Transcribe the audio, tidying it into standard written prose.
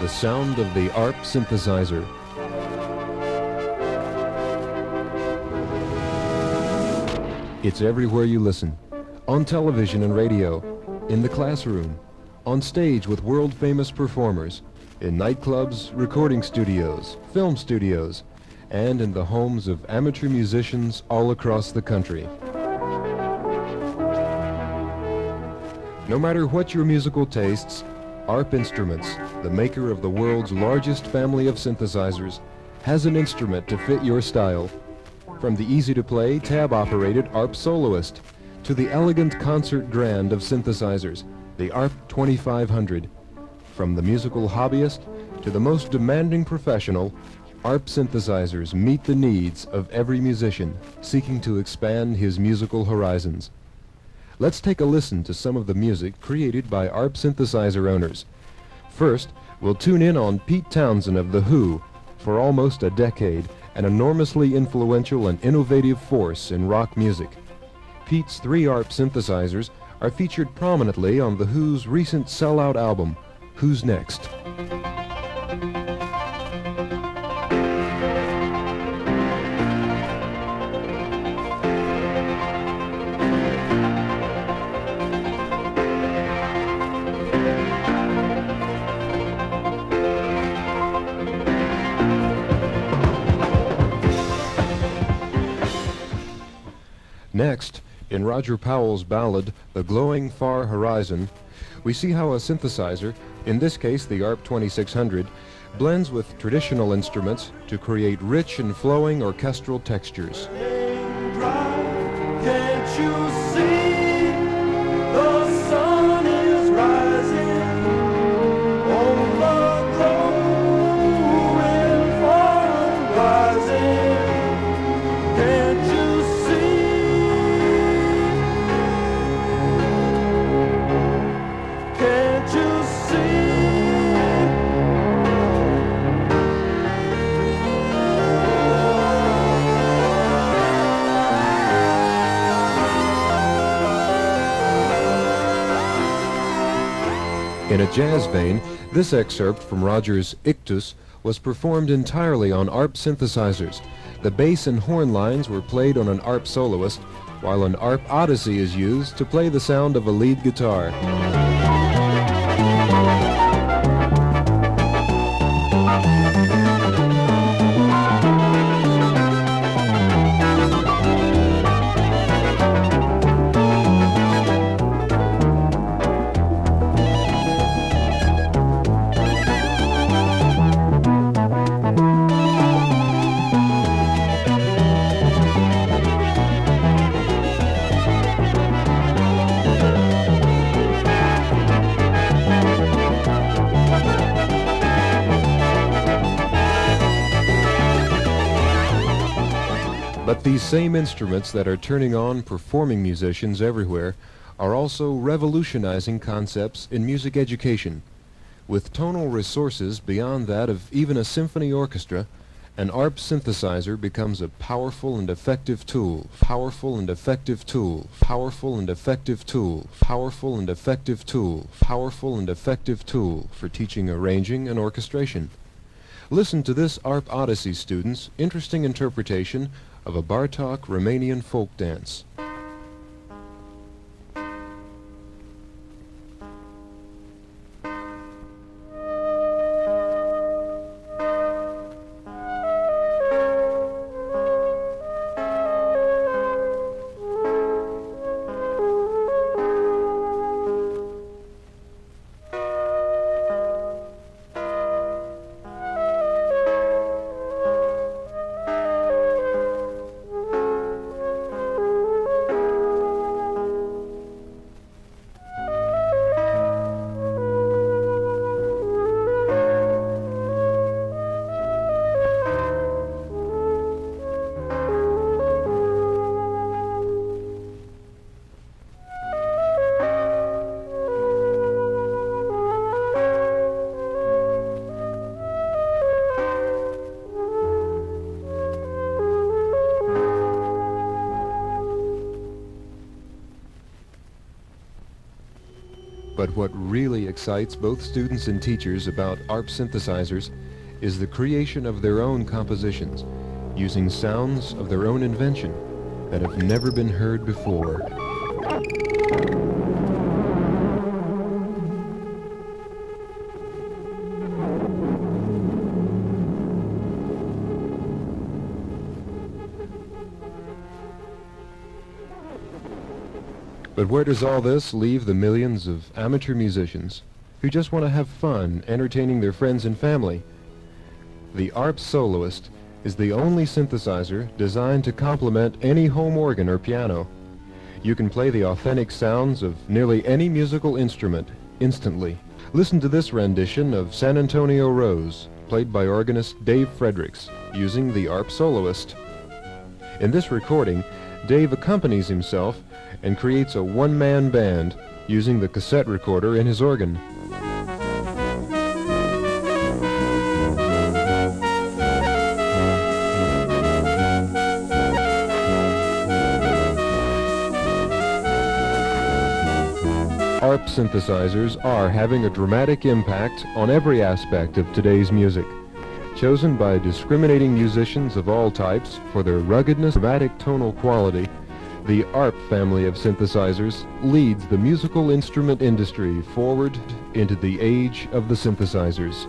the sound of the ARP synthesizer. It's everywhere you listen, on television and radio, in the classroom, on stage with world-famous performers, in nightclubs, recording studios, film studios, and in the homes of amateur musicians all across the country. No matter what your musical tastes, ARP Instruments, the maker of the world's largest family of synthesizers, has an instrument to fit your style. From the easy-to-play, tab-operated ARP Soloist to the elegant concert grand of synthesizers, the ARP 2500. From the musical hobbyist to the most demanding professional, ARP synthesizers meet the needs of every musician seeking to expand his musical horizons. Let's take a listen to some of the music created by ARP synthesizer owners. First, we'll tune in on Pete Townsend of The Who. For almost a decade, an enormously influential and innovative force in rock music. Pete's 3 ARP synthesizers are featured prominently on The Who's recent sellout album, Who's Next? Next, in Roger Powell's ballad, The Glowing Far Horizon, we see how a synthesizer, in this case the ARP 2600, blends with traditional instruments to create rich and flowing orchestral textures. Can't you see the sun is rising on the glowing far horizon? Can't you In a jazz vein, this excerpt from Roger's Ictus was performed entirely on ARP synthesizers. The bass and horn lines were played on an ARP Soloist, while an ARP Odyssey is used to play the sound of a lead guitar. But these same instruments that are turning on performing musicians everywhere are also revolutionizing concepts in music education. With tonal resources beyond that of even a symphony orchestra, an ARP synthesizer becomes a powerful and effective tool, powerful and effective tool, powerful and effective tool, powerful and effective tool, powerful and effective tool for teaching arranging and orchestration. Listen to this ARP Odyssey student's interesting interpretation of a Bartok Romanian folk dance. But what really excites both students and teachers about ARP synthesizers is the creation of their own compositions, using sounds of their own invention that have never been heard before. But where does all this leave the millions of amateur musicians who just want to have fun entertaining their friends and family? The ARP Soloist is the only synthesizer designed to complement any home organ or piano. You can play the authentic sounds of nearly any musical instrument instantly. Listen to this rendition of San Antonio Rose, played by organist Dave Fredericks, using the ARP Soloist. In this recording, Dave accompanies himself and creates a one-man band using the cassette recorder in his organ. ARP synthesizers are having a dramatic impact on every aspect of today's music. Chosen by discriminating musicians of all types for their ruggedness, dramatic tonal quality, the ARP family of synthesizers leads the musical instrument industry forward into the age of the synthesizers.